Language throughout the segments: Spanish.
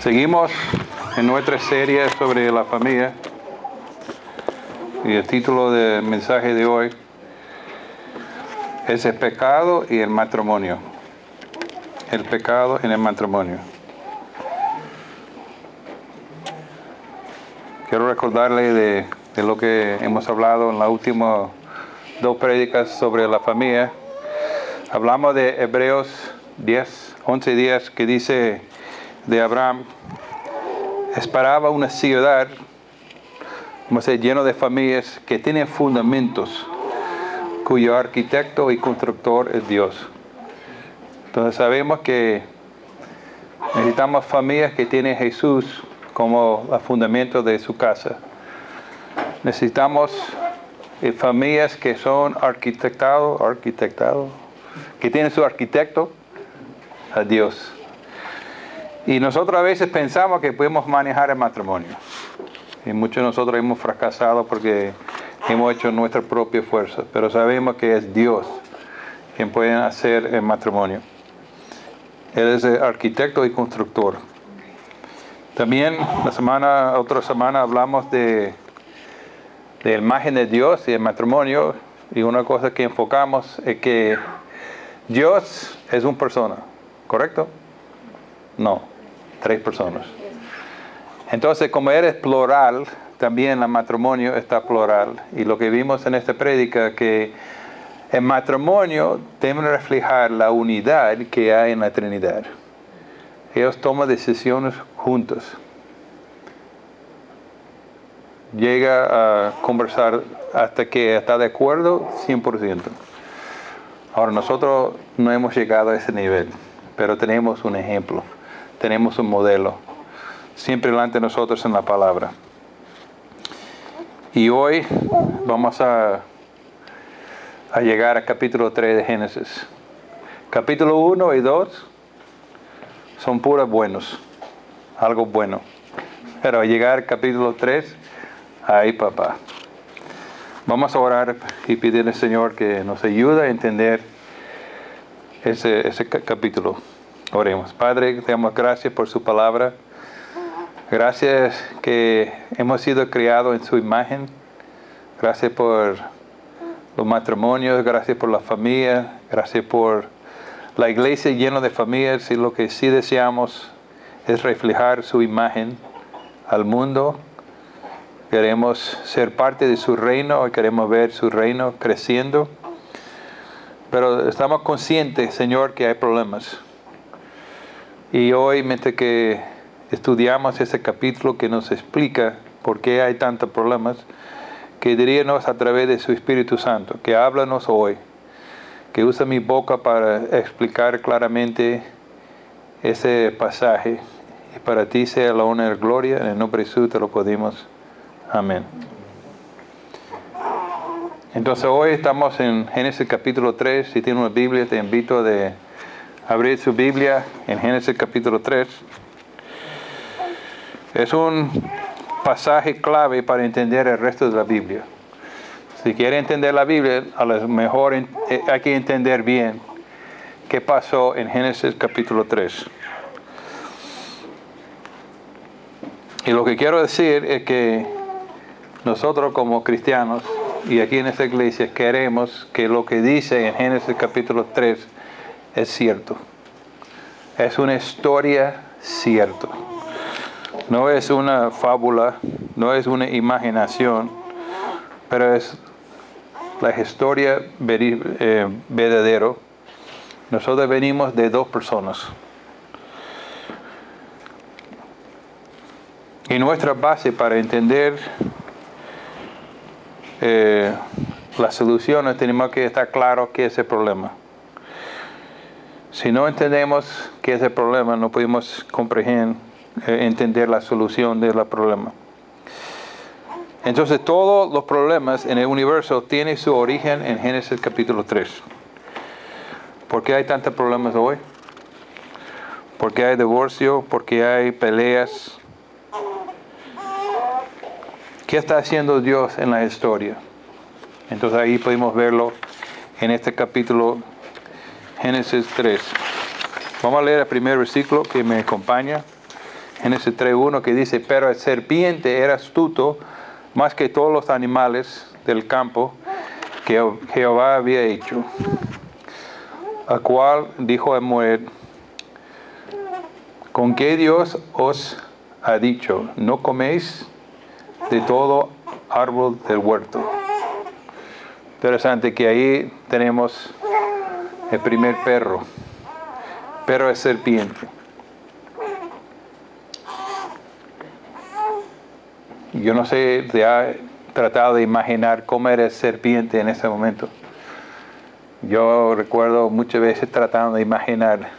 Seguimos en nuestra serie sobre la familia y el título del mensaje de hoy es el pecado y el matrimonio. El pecado en el matrimonio. Quiero recordarle de lo que hemos hablado en las últimas dos prédicas sobre la familia. Hablamos de Hebreos 11 días, que dice de Abraham: esperaba una ciudad, lleno de familias que tienen fundamentos, cuyo arquitecto y constructor es Dios. Entonces sabemos que necesitamos familias que tienen Jesús como el fundamento de su casa. Necesitamos familias que son arquitectados, que tienen su arquitecto a Dios. Y nosotros a veces pensamos que podemos manejar el matrimonio. Y muchos de nosotros hemos fracasado porque hemos hecho nuestra propia fuerza. Pero sabemos que es Dios quien puede hacer el matrimonio. Él es el arquitecto y constructor. También otra semana hablamos de la imagen de Dios y el matrimonio. Y una cosa que enfocamos es que Dios es una persona, ¿correcto? No, 3 personas. Entonces, como Él es plural, también el matrimonio está plural. Y lo que vimos en esta prédica, que el matrimonio debe reflejar la unidad que hay en la Trinidad. Ellos toman decisiones juntos. Llega a conversar hasta que está de acuerdo 100%. Ahora, nosotros no hemos llegado a ese nivel, pero tenemos un ejemplo, tenemos un modelo, siempre delante de nosotros en la palabra. Y hoy vamos a llegar al capítulo 3 de Génesis. Capítulo 1 y 2 son puros buenos, algo bueno. Pero al llegar al capítulo 3, ¡ay, papá! Vamos a orar y pedirle al Señor que nos ayude a entender ese capítulo. Oremos. Padre, te damos gracias por su palabra. Gracias que hemos sido criados en su imagen. Gracias por los matrimonios. Gracias por la familia. Gracias por la iglesia llena de familias. Y lo que sí deseamos es reflejar su imagen al mundo. Queremos ser parte de su reino y queremos ver su reino creciendo. Pero estamos conscientes, Señor, que hay problemas. Y hoy, mientras que estudiamos ese capítulo que nos explica por qué hay tantos problemas, que diríamos a través de su Espíritu Santo, que háblanos hoy, que usa mi boca para explicar claramente ese pasaje. Y para ti sea la honra y la gloria. En el nombre de Jesús te lo pedimos. Amén. Entonces hoy estamos en Génesis capítulo 3. Si tienes una Biblia, te invito a abrir su Biblia en Génesis capítulo 3. Es un pasaje clave para entender el resto de la Biblia. Si quieres entender la Biblia, a lo mejor hay que entender bien qué pasó en Génesis capítulo 3. Y lo que quiero decir es que nosotros como cristianos y aquí en esta iglesia queremos que lo que dice en Génesis capítulo 3 es cierto. Es una historia cierta. No es una fábula, no es una imaginación, pero es la historia verdadera. Nosotros venimos de 2 personas. Y nuestra base para entender las soluciones, tenemos que estar claros qué es el problema. Si no entendemos qué es el problema, no podemos entender la solución del problema. Entonces, todos los problemas en el universo tienen su origen en Génesis capítulo 3. ¿Por qué hay tantos problemas hoy? ¿Por qué hay divorcio? ¿Por qué hay peleas? ¿Qué está haciendo Dios en la historia? Entonces ahí podemos verlo en este capítulo, Génesis 3. Vamos a leer el primer versículo que me acompaña. Génesis 3:1, que dice, pero el serpiente era astuto más que todos los animales del campo que Jehová había hecho. Al cual dijo a mujer, ¿con qué Dios os ha dicho? No coméis de todo árbol del huerto. Interesante que ahí tenemos el primer perro, pero es serpiente. Yo no sé si ha tratado de imaginar cómo era el serpiente en ese momento. Yo recuerdo muchas veces tratando de imaginar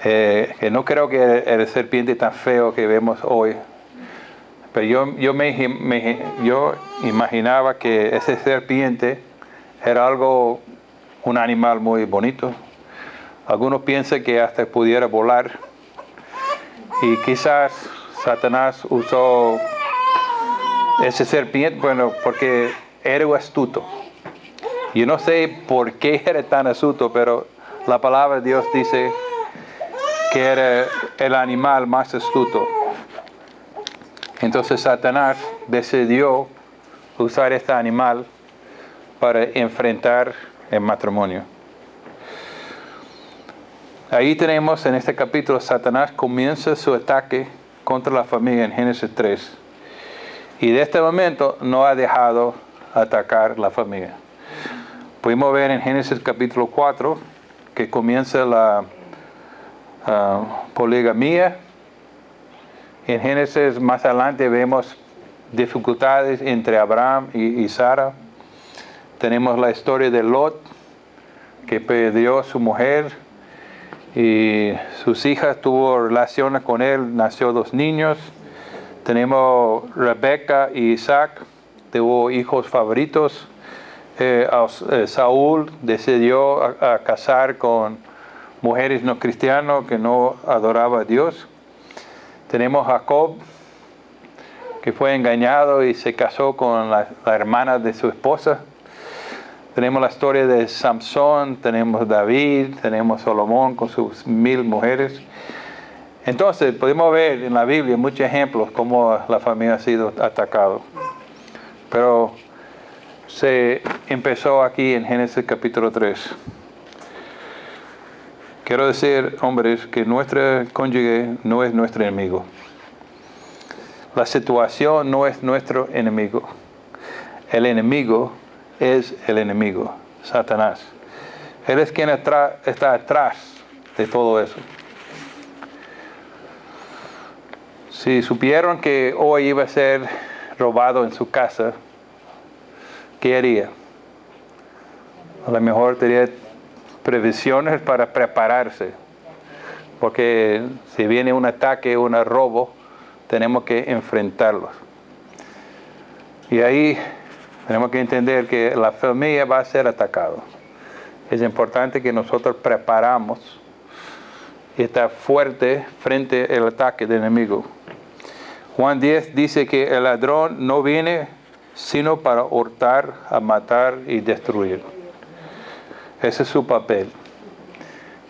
que no creo que el serpiente tan feo que vemos hoy, pero yo imaginaba que ese serpiente era un animal muy bonito. Algunos piensan que hasta pudiera volar, y quizás Satanás usó ese serpiente, bueno, porque era astuto. Yo no sé por qué era tan astuto, pero la palabra de Dios dice que era el animal más astuto. Entonces Satanás decidió usar este animal para enfrentar el matrimonio. Ahí tenemos en este capítulo, Satanás comienza su ataque contra la familia en Génesis 3. Y de este momento no ha dejado atacar la familia. Pudimos ver en Génesis capítulo 4 que comienza la poligamía. En Génesis más adelante vemos dificultades entre Abraham y Sara. Tenemos la historia de Lot, que perdió a su mujer y sus hijas, tuvo relaciones con él, nació 2 niños. Tenemos Rebeca y Isaac, tuvo hijos favoritos. Saúl decidió a casar con mujeres no cristianas que no adoraban a Dios. Tenemos Jacob, que fue engañado y se casó con la hermana de su esposa. Tenemos la historia de Samson, tenemos David, tenemos Salomón con sus 1000 mujeres. Entonces, podemos ver en la Biblia muchos ejemplos cómo la familia ha sido atacada. Pero se empezó aquí en Génesis capítulo 3. Quiero decir, hombres, que nuestro cónyuge no es nuestro enemigo. La situación no es nuestro enemigo. El enemigo es el enemigo, Satanás. Él es quien está atrás de todo eso. Si supieron que hoy iba a ser robado en su casa, ¿qué haría? A lo mejor tenía previsiones para prepararse, porque si viene un ataque, un robo, tenemos que enfrentarlos. Y ahí tenemos que entender que la familia va a ser atacada. Es importante que nosotros preparamos y estar fuerte frente al ataque del enemigo. Juan 10 dice que el ladrón no viene sino para hurtar, a matar y destruir. Ese es su papel.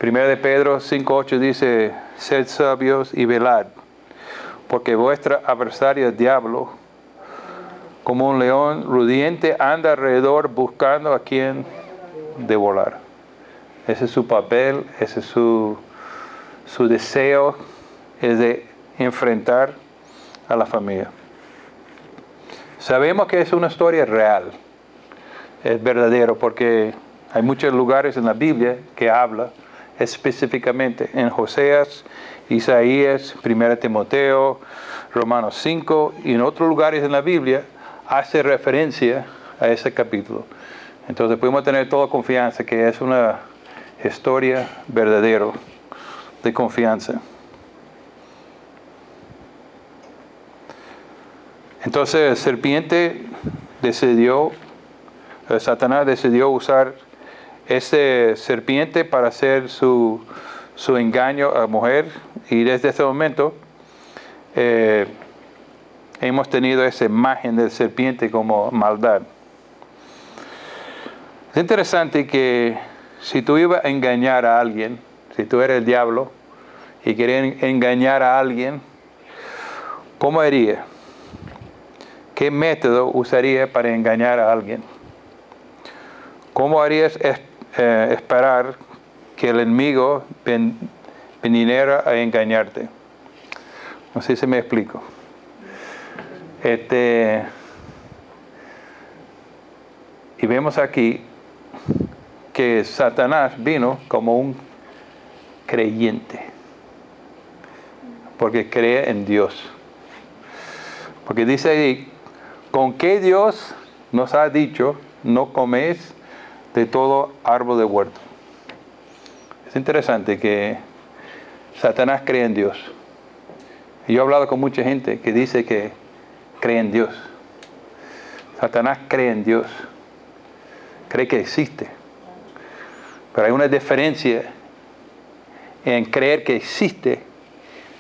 1 de Pedro 5:8 dice, sed sabios y velad, porque vuestro adversario el diablo, como un león rugiente, anda alrededor buscando a quien devorar. Ese es su papel, ese es su deseo, es de enfrentar a la familia. Sabemos que es una historia real, es verdadero, porque hay muchos lugares en la Biblia que habla específicamente en Oseas, Isaías, 1 Timoteo, Romanos 5, y en otros lugares en la Biblia hace referencia a ese capítulo. Entonces podemos tener toda confianza que es una historia verdadera de confianza. Entonces el serpiente Satanás decidió usar ese serpiente para hacer su engaño a la mujer, y desde ese momento hemos tenido esa imagen del serpiente como maldad. Es interesante que si tú ibas a engañar a alguien, si tú eres el diablo y querías engañar a alguien, ¿cómo haría? ¿Qué método usaría para engañar a alguien? ¿Cómo harías esperar que el enemigo viniera a engañarte? No sé si me explico. Y vemos aquí que Satanás vino como un creyente, porque cree en Dios. Porque dice ahí, ¿con qué Dios nos ha dicho, no coméis de todo árbol de huerto? Es interesante que Satanás cree en Dios. Y yo he hablado con mucha gente que dice que cree en Dios. Satanás cree en Dios. Cree que existe. Pero hay una diferencia en creer que existe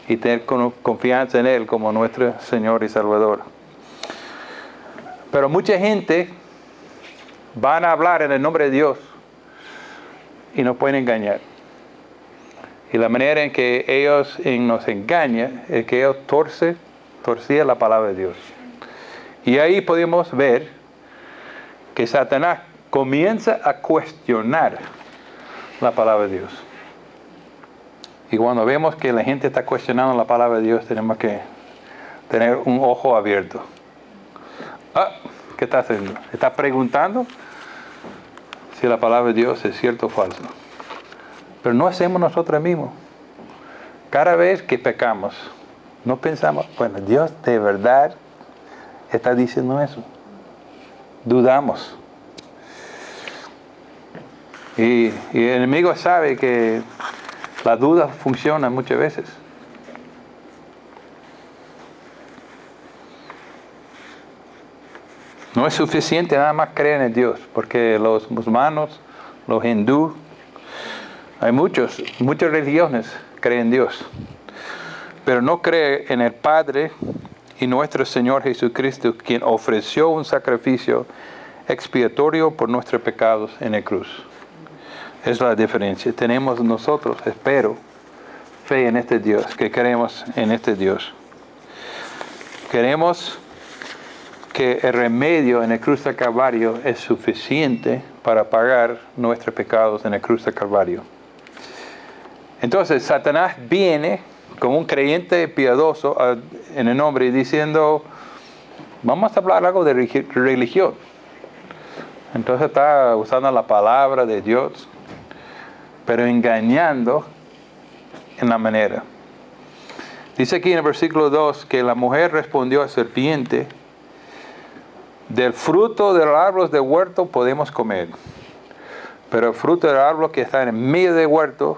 y tener confianza en Él como nuestro Señor y Salvador. Pero mucha gente van a hablar en el nombre de Dios y nos pueden engañar. Y la manera en que ellos nos engañan es que ellos torcían la palabra de Dios. Y ahí podemos ver que Satanás comienza a cuestionar la palabra de Dios. Y cuando vemos que la gente está cuestionando la palabra de Dios, tenemos que tener un ojo abierto. ¿Qué está haciendo? Está preguntando si la palabra de Dios es cierto o falso. Pero no hacemos nosotros mismos. Cada vez que pecamos, no pensamos, bueno, Dios de verdad está diciendo eso. Dudamos. Y el enemigo sabe que la duda funciona muchas veces. No es suficiente nada más creer en Dios, porque los musulmanes, los hindúes, hay muchas religiones creen en Dios, pero no creen en el Padre y nuestro Señor Jesucristo, quien ofreció un sacrificio expiatorio por nuestros pecados en la cruz. Es la diferencia. Tenemos nosotros, espero, fe en este Dios, que creemos en este Dios. Queremos que el remedio en la cruz del Calvario es suficiente para pagar nuestros pecados en la cruz del Calvario. Entonces, Satanás viene como un creyente piadoso en el nombre diciendo, vamos a hablar algo de religión. Entonces está usando la palabra de Dios, pero engañando en la manera. Dice aquí en el versículo 2 que la mujer respondió a la serpiente, del fruto del árbol del huerto podemos comer, pero el fruto del árbol que está en medio del huerto,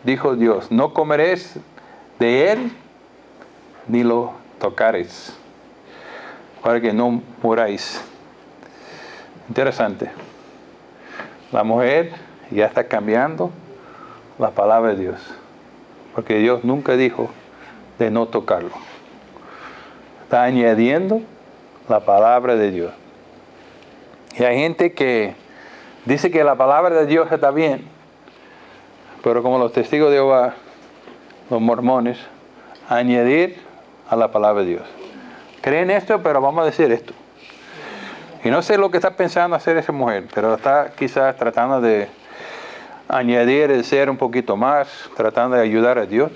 dijo Dios, no comeréis de él ni lo tocaréis, para que no muráis. Interesante. La mujer ya está cambiando la palabra de Dios, porque Dios nunca dijo de no tocarlo. Está añadiendo la palabra de Dios. Y hay gente que dice que la palabra de Dios está bien, pero como los testigos de Jehová, los mormones, añadir a la palabra de Dios. Creen esto, pero vamos a decir esto. Y no sé lo que está pensando hacer esa mujer, pero está quizás tratando de añadir el ser un poquito más, tratando de ayudar a Dios.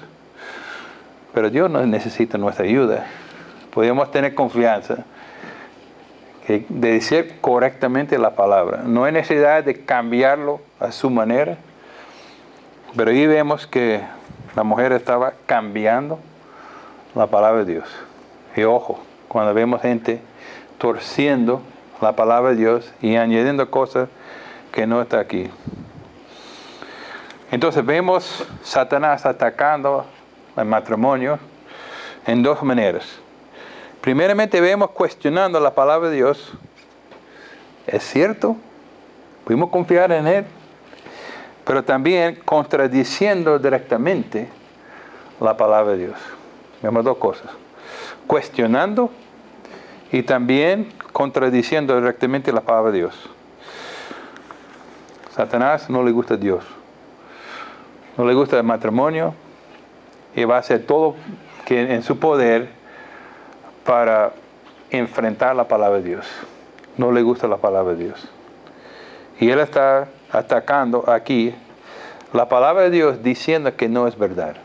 Pero Dios no necesita nuestra ayuda. Podemos tener confianza de decir correctamente la palabra. No hay necesidad de cambiarlo a su manera. Pero ahí vemos que la mujer estaba cambiando la palabra de Dios. Y ojo, cuando vemos gente torciendo la palabra de Dios y añadiendo cosas que no está aquí. Entonces vemos Satanás atacando el matrimonio en dos maneras. Primeramente vemos cuestionando la palabra de Dios. ¿Es cierto? ¿Podemos confiar en Él? Pero también contradiciendo directamente la palabra de Dios. Vemos dos cosas. Cuestionando y también contradiciendo directamente la palabra de Dios. Satanás no le gusta a Dios. No le gusta el matrimonio y va a hacer todo que en su poder para enfrentar la palabra de Dios. No le gusta la palabra de Dios. Y él está atacando aquí la palabra de Dios diciendo que no es verdad.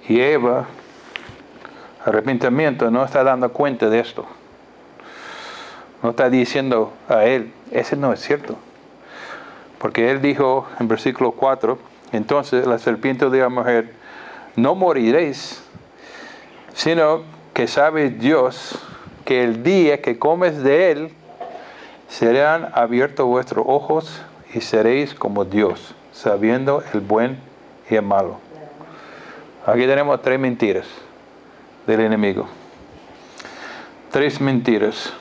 Y Eva, arrepentimiento, no está dando cuenta de esto. No está diciendo a él, ese no es cierto. Porque él dijo en versículo 4, entonces la serpiente dijo a la mujer, no moriréis, sino que sabe Dios que el día que comes de él, serán abiertos vuestros ojos y seréis como Dios, sabiendo el buen y el malo. Aquí tenemos 3 mentiras del enemigo. 3 mentiras.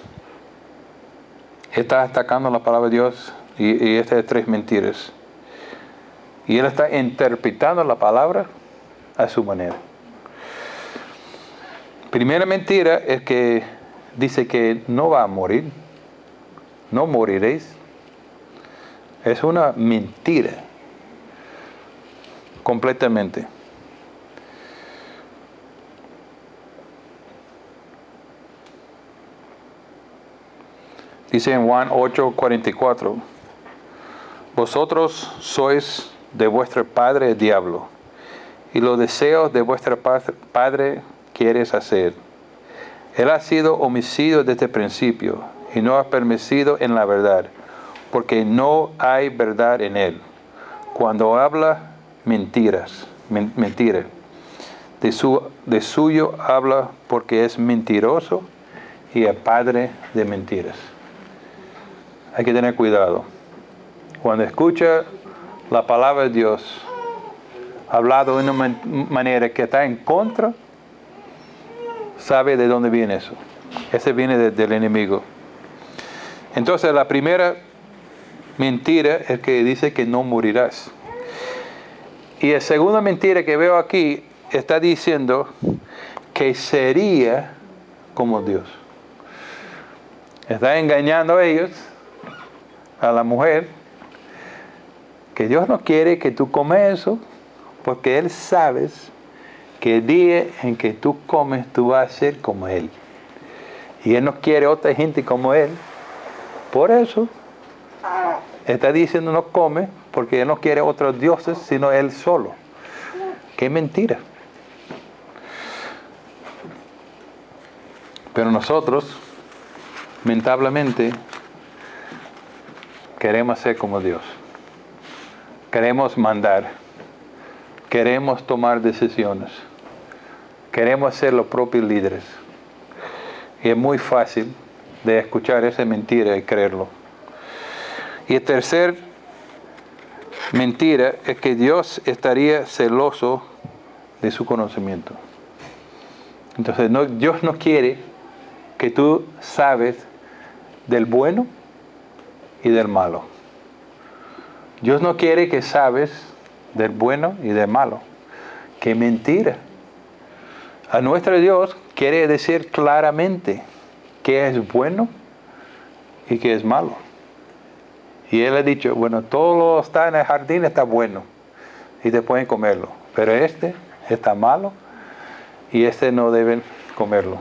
Está atacando la palabra de Dios y estas 3 mentiras. Y él está interpretando la palabra a su manera. Primera mentira es que dice que no va a morir. No moriréis. Es una mentira. Completamente. Dice en Juan 8:44, vosotros sois de vuestro padre el diablo, y los deseos de vuestro padre quieres hacer. Él ha sido homicidio desde el principio, y no ha permitido en la verdad, porque no hay verdad en él. Cuando habla mentiras, mentira, de suyo habla porque es mentiroso y es padre de mentiras. Hay que tener cuidado. Cuando escucha la palabra de Dios hablado de una manera que está en contra, sabe de dónde viene eso. Ese viene del enemigo. Entonces la primera mentira es que dice que no morirás. Y la segunda mentira que veo aquí está diciendo que sería como Dios. Está engañando a ellos, a la mujer, que Dios no quiere que tú comes eso, porque Él sabe que el día en que tú comes, tú vas a ser como Él. Y Él no quiere otra gente como Él. Por eso, está diciendo no come, porque Él no quiere otros dioses, sino Él solo. ¡Qué mentira! Pero nosotros, lamentablemente, queremos ser como Dios. Queremos mandar. Queremos tomar decisiones. Queremos ser los propios líderes. Y es muy fácil de escuchar esa mentira y creerlo. Y el tercer mentira es que Dios estaría celoso de su conocimiento. Entonces Dios no quiere que tú sabes del bueno y del malo. Dios no quiere que sabes del bueno y del malo. ¡Qué mentira! A nuestro Dios quiere decir claramente qué es bueno y qué es malo. Y Él ha dicho, bueno, todo lo que está en el jardín está bueno y te pueden comerlo. Pero este está malo y este no deben comerlo.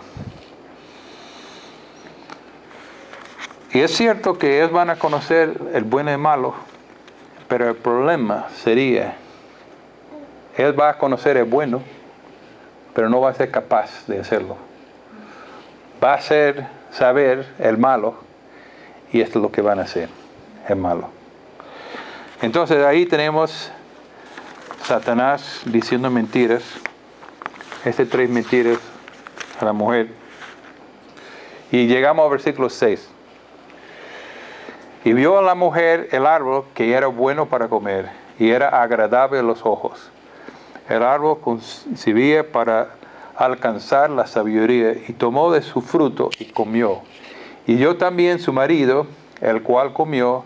Y es cierto que ellos van a conocer el bueno y el malo, pero el problema sería, él va a conocer el bueno, pero no va a ser capaz de hacerlo. Va a saber el malo, y esto es lo que van a hacer, el malo. Entonces ahí tenemos Satanás diciendo mentiras, 3 mentiras a la mujer. Y llegamos al versículo 6. Y vio a la mujer el árbol que era bueno para comer, y era agradable a los ojos. El árbol concebía para alcanzar la sabiduría, y tomó de su fruto y comió. Y dio también su marido, el cual comió,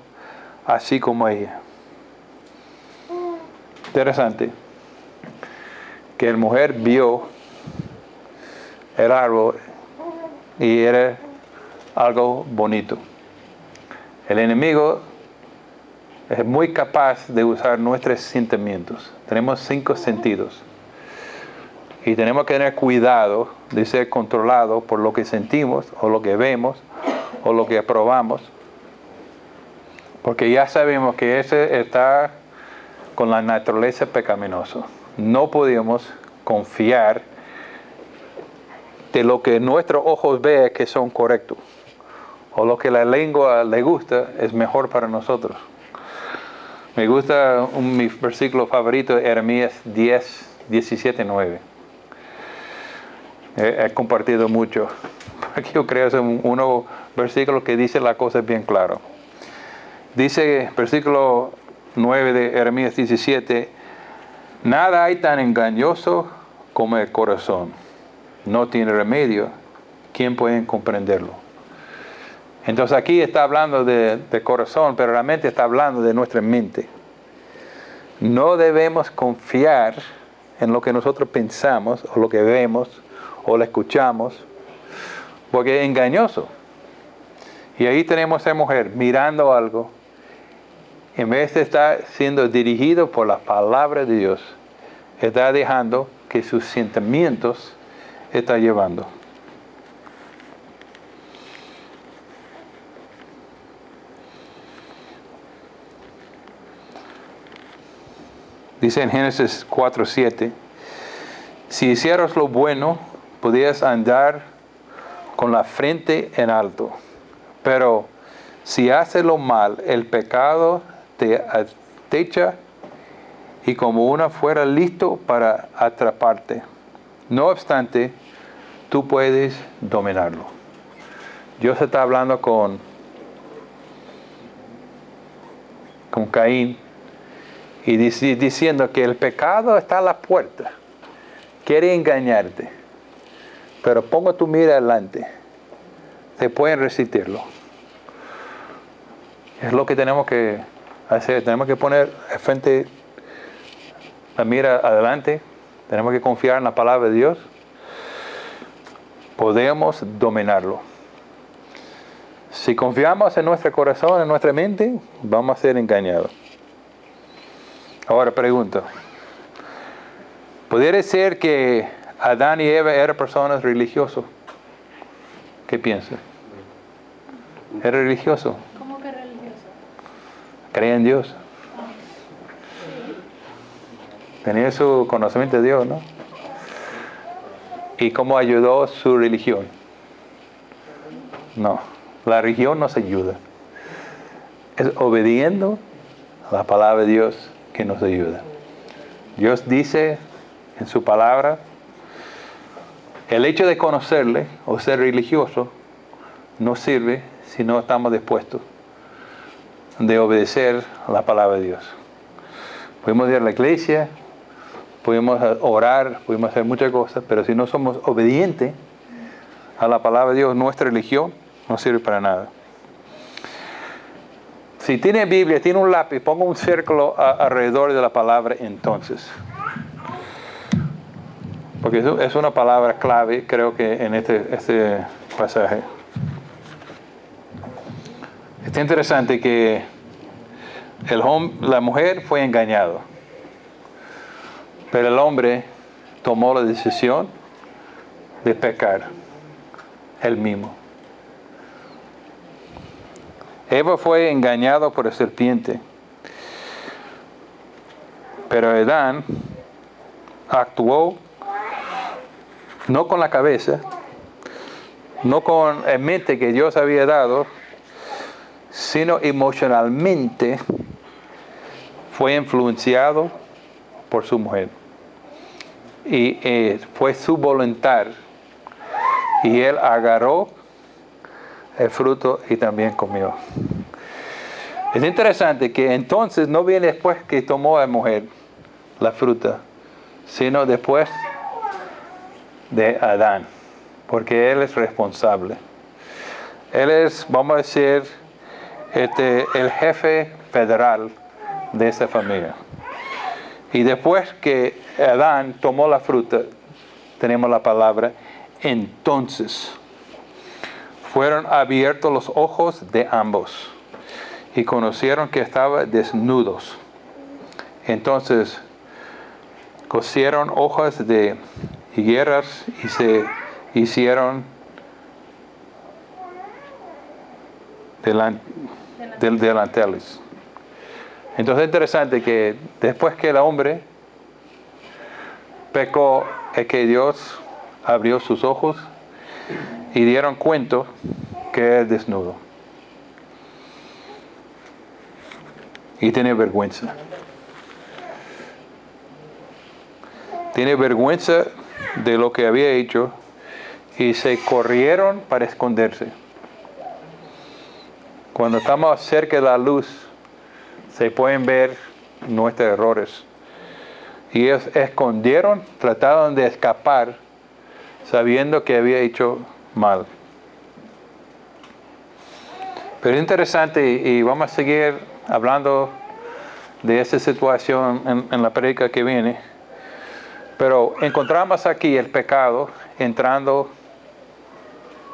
así como ella. Interesante que la mujer vio el árbol y era algo bonito. El enemigo es muy capaz de usar nuestros sentimientos. Tenemos 5 sentidos. Y tenemos que tener cuidado de ser controlados por lo que sentimos, o lo que vemos, o lo que aprobamos. Porque ya sabemos que ese está con la naturaleza pecaminosa. No podemos confiar de lo que nuestros ojos ven que son correctos. O lo que la lengua le gusta es mejor para nosotros. Me gusta mi versículo favorito, Jeremías 10, 17, 9. He compartido mucho. Porque yo creo que es uno versículo que dice la cosa bien claro. Dice, versículo 9 de Jeremías 17, nada hay tan engañoso como el corazón. No tiene remedio. ¿Quién puede comprenderlo? Entonces aquí está hablando de corazón, pero realmente está hablando de nuestra mente. No debemos confiar en lo que nosotros pensamos, o lo que vemos, o lo escuchamos, porque es engañoso. Y ahí tenemos a esa mujer mirando algo, en vez de estar siendo dirigido por la palabra de Dios, está dejando que sus sentimientos están llevando. Dice en Génesis 4:7, si hicieras lo bueno, podías andar con la frente en alto. Pero si haces lo mal, el pecado te acecha y como una fuera listo para atraparte. No obstante, tú puedes dominarlo. Dios está hablando con Caín y diciendo que el pecado está a la puerta. Quiere engañarte. Pero ponga tu mira adelante. Te pueden resistirlo. Es lo que tenemos que hacer. Tenemos que poner frente la mira adelante. Tenemos que confiar en la palabra de Dios. Podemos dominarlo. Si confiamos en nuestro corazón, en nuestra mente, vamos a ser engañados. Ahora pregunto. ¿Podría ser que Adán y Eva eran personas religiosas? ¿Qué piensa? ¿Era religioso? ¿Cómo que religioso? Creía en Dios. Tenía su conocimiento de Dios, ¿no? ¿Y cómo ayudó su religión? No, la religión nos ayuda. Es obedeciendo a la palabra de Dios que nos ayuda. Dios dice en su palabra, el hecho de conocerle o ser religioso no sirve si no estamos dispuestos de obedecer a la palabra de Dios. Podemos ir a la iglesia, podemos orar, podemos hacer muchas cosas, pero si no somos obedientes a la palabra de Dios, nuestra religión no sirve para nada. Si tiene Biblia, tiene un lápiz, ponga un círculo alrededor de la palabra entonces. Porque es una palabra clave, creo que en este pasaje. Está interesante que la mujer fue engañada, pero el hombre tomó la decisión de pecar, él mismo. Eva fue engañado por la serpiente, pero Adán actuó no con la cabeza, no con la mente que Dios había dado, sino emocionalmente fue influenciado por su mujer. Y fue su voluntad. Y él agarró el fruto y también comió. Es interesante que entonces no viene después que tomó la mujer la fruta, sino después de Adán, porque él es responsable. Él es, vamos a decir, el jefe federal de esa familia. Y después que Adán tomó la fruta, tenemos la palabra entonces. Fueron abiertos los ojos de ambos y conocieron que estaban desnudos. Entonces cosieron hojas de y guerras y se hicieron delanteles. Entonces es interesante que después que el hombre pecó, es que Dios abrió sus ojos y dieron cuenta que es desnudo. Y tiene vergüenza. Tiene vergüenza de lo que había hecho y se corrieron para esconderse. Cuando estamos cerca de la luz, se pueden ver nuestros errores. Y ellos escondieron, trataron de escapar, sabiendo que había hecho mal. Pero es interesante, y vamos a seguir hablando de esa situación en la prédica que viene. Pero encontramos aquí el pecado entrando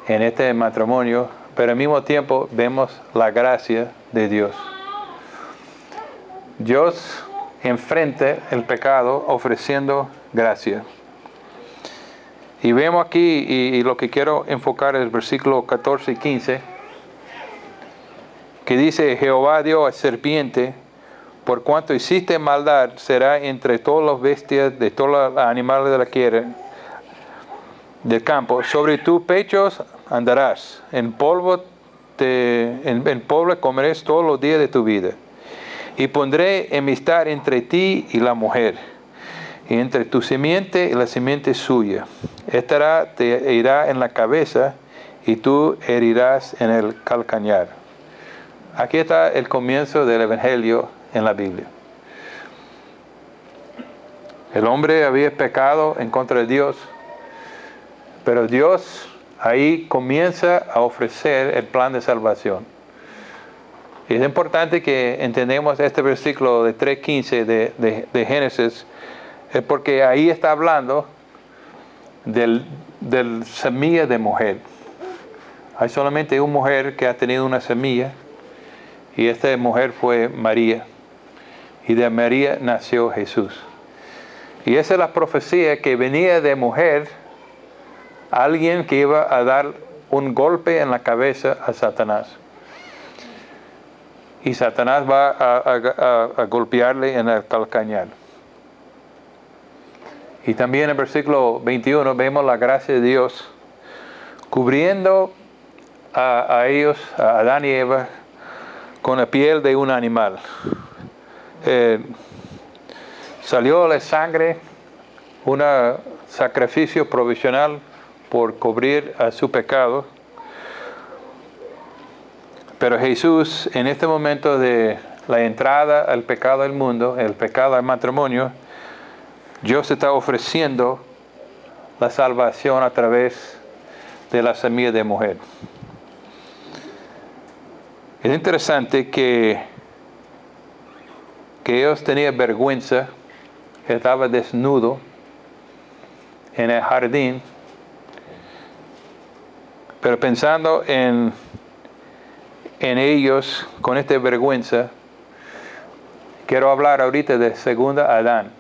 en este matrimonio, pero al mismo tiempo vemos la gracia de Dios. Dios enfrenta el pecado ofreciendo gracia. Y vemos aquí, y lo que quiero enfocar es el versículo 14 y 15, que dice: Jehová dio a serpiente, por cuanto hiciste maldad, será entre todas las bestias, de todos los animales de la tierra, del campo. Sobre tus pechos andarás, en polvo comerás todos los días de tu vida. Y pondré enemistad entre ti y la mujer, y entre tu simiente y la simiente suya. Esta te herirá en la cabeza, y tú herirás en el calcañar. Aquí está el comienzo del Evangelio en la Biblia. El hombre había pecado en contra de Dios, pero Dios ahí comienza a ofrecer el plan de salvación. Y es importante que entendamos este versículo de 3:15 de Génesis, es porque ahí está hablando del semilla de mujer. Hay solamente una mujer que ha tenido una semilla, y esta mujer fue María. Y de María nació Jesús. Y esa es la profecía que venía de mujer, alguien que iba a dar un golpe en la cabeza a Satanás. Y Satanás va a golpearle en el calcañar. Y también en el versículo 21 vemos la gracia de Dios cubriendo a ellos, a Adán y Eva, con la piel de un animal. Salió la sangre, un sacrificio provisional por cubrir a su pecado. Pero Jesús, en este momento de la entrada al pecado del mundo, el pecado al matrimonio, Dios está ofreciendo la salvación a través de la semilla de mujer. Es interesante que ellos tenían vergüenza, estaba desnudo en el jardín, pero pensando en ellos con esta vergüenza, quiero hablar ahorita de segunda Adán.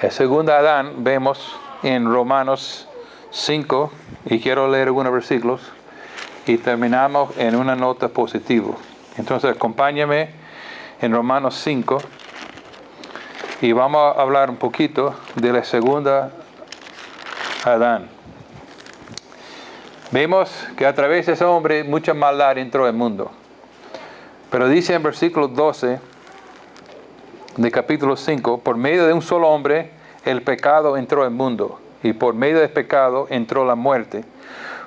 El segundo Adán vemos en Romanos 5, y quiero leer algunos versículos, y terminamos en una nota positiva. Entonces acompáñame en Romanos 5, y vamos a hablar un poquito de la segunda Adán. Vemos que a través de ese hombre mucha maldad entró al mundo. Pero dice en versículo 12 de capítulo 5, por medio de un solo hombre el pecado entró al mundo, y por medio del pecado entró la muerte.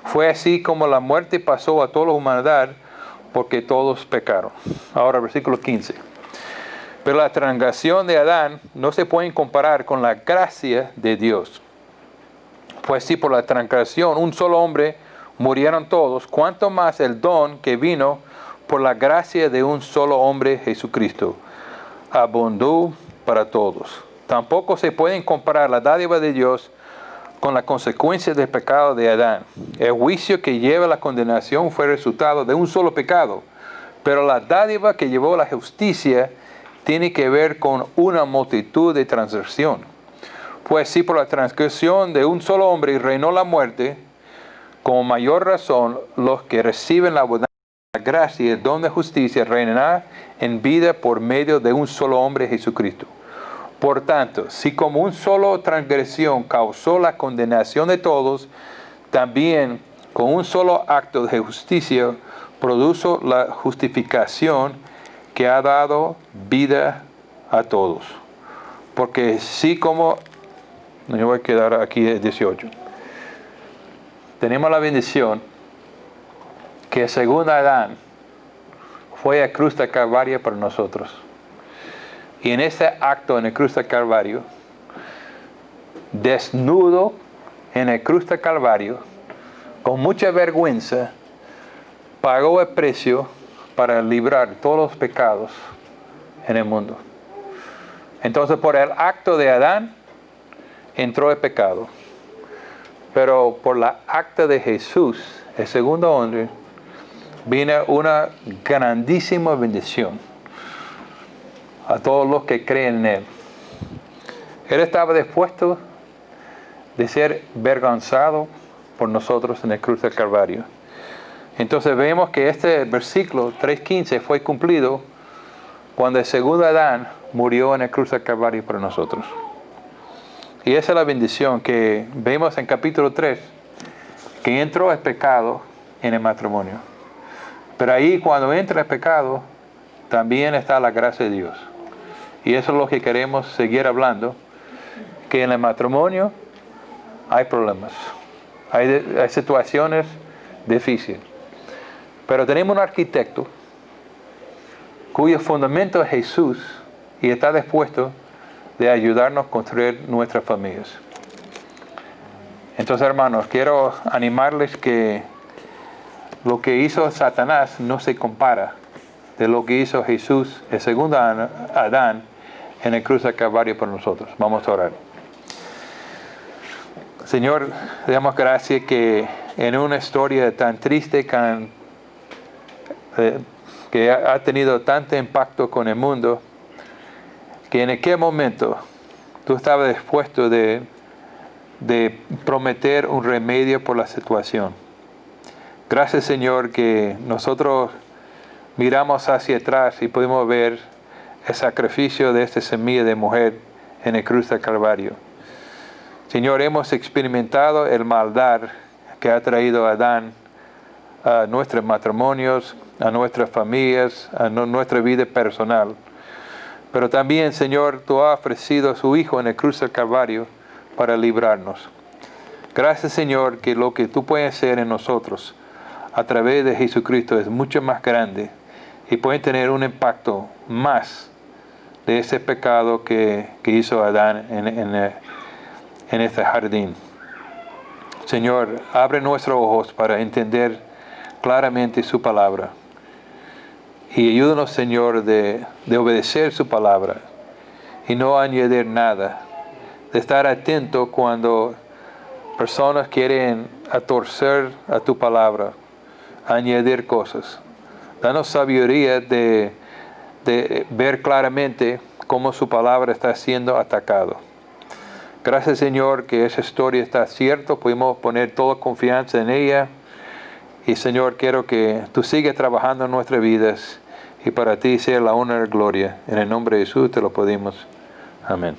Fue así como la muerte pasó a toda la humanidad, porque todos pecaron. Ahora versículo 15. Pero la transgresión de Adán no se puede comparar con la gracia de Dios. Pues si por la transgresión un solo hombre murieron todos, cuánto más el don que vino por la gracia de un solo hombre, Jesucristo, abundó para todos. Tampoco se pueden comparar la dádiva de Dios con la consecuencia del pecado de Adán. El juicio que lleva a la condenación fue resultado de un solo pecado, pero la dádiva que llevó a la justicia tiene que ver con una multitud de transgresión. Pues si por la transgresión de un solo hombre reinó la muerte, con mayor razón los que reciben la abundancia de la gracia y el don de justicia reinarán en vida por medio de un solo hombre, Jesucristo. Por tanto, si como un solo transgresión causó la condenación de todos, también con un solo acto de justicia produjo la justificación que ha dado vida a todos. Porque si como, yo voy a quedar aquí en 18, tenemos la bendición que según Adán fue a cruz de Calvario para nosotros. Y en ese acto en el cruz de Calvario, desnudo en el cruz de Calvario, con mucha vergüenza, pagó el precio para librar todos los pecados en el mundo. Entonces por el acto de Adán entró el pecado. Pero por la acta de Jesús, el segundo hombre, vino una grandísima bendición a todos los que creen en Él. Él estaba dispuesto de ser avergonzado por nosotros en el cruz del Calvario. Entonces vemos que este versículo 3:15 fue cumplido cuando el segundo Adán murió en el cruz del Calvario por nosotros. Y esa es la bendición que vemos en capítulo 3, que entró el pecado en el matrimonio. Pero ahí cuando entra el pecado, también está la gracia de Dios. Y eso es lo que queremos seguir hablando, que en el matrimonio hay problemas, hay situaciones difíciles. Pero tenemos un arquitecto cuyo fundamento es Jesús y está dispuesto de ayudarnos a construir nuestras familias. Entonces, hermanos, quiero animarles que lo que hizo Satanás no se compara de lo que hizo Jesús, el segundo Adán, en el cruz del Calvario por nosotros. Vamos a orar. Señor, le damos gracias que en una historia tan triste que ha tenido tanto impacto con el mundo, que en aquel momento tú estabas dispuesto de prometer un remedio por la situación. Gracias, Señor, que nosotros miramos hacia atrás y podemos ver el sacrificio de esta semilla de mujer en el cruz del Calvario. Señor, hemos experimentado el maldad que ha traído Adán a nuestros matrimonios, a nuestras familias, a nuestra vida personal. Pero también, Señor, tú has ofrecido a su Hijo en el cruz del Calvario para librarnos. Gracias, Señor, que lo que tú puedes hacer en nosotros a través de Jesucristo es mucho más grande y puede tener un impacto más de ese pecado que hizo Adán en este jardín. Señor, abre nuestros ojos para entender claramente su palabra. Y ayúdanos, Señor, de obedecer su palabra y no añadir nada. De estar atento cuando personas quieren torcer a tu palabra, añadir cosas. Danos sabiduría de ver claramente cómo su palabra está siendo atacado. Gracias, Señor, que esa historia está cierta. Pudimos poner toda confianza en ella. Y, Señor, quiero que tú sigas trabajando en nuestras vidas y para ti sea la honra y la gloria. En el nombre de Jesús te lo pedimos. Amén.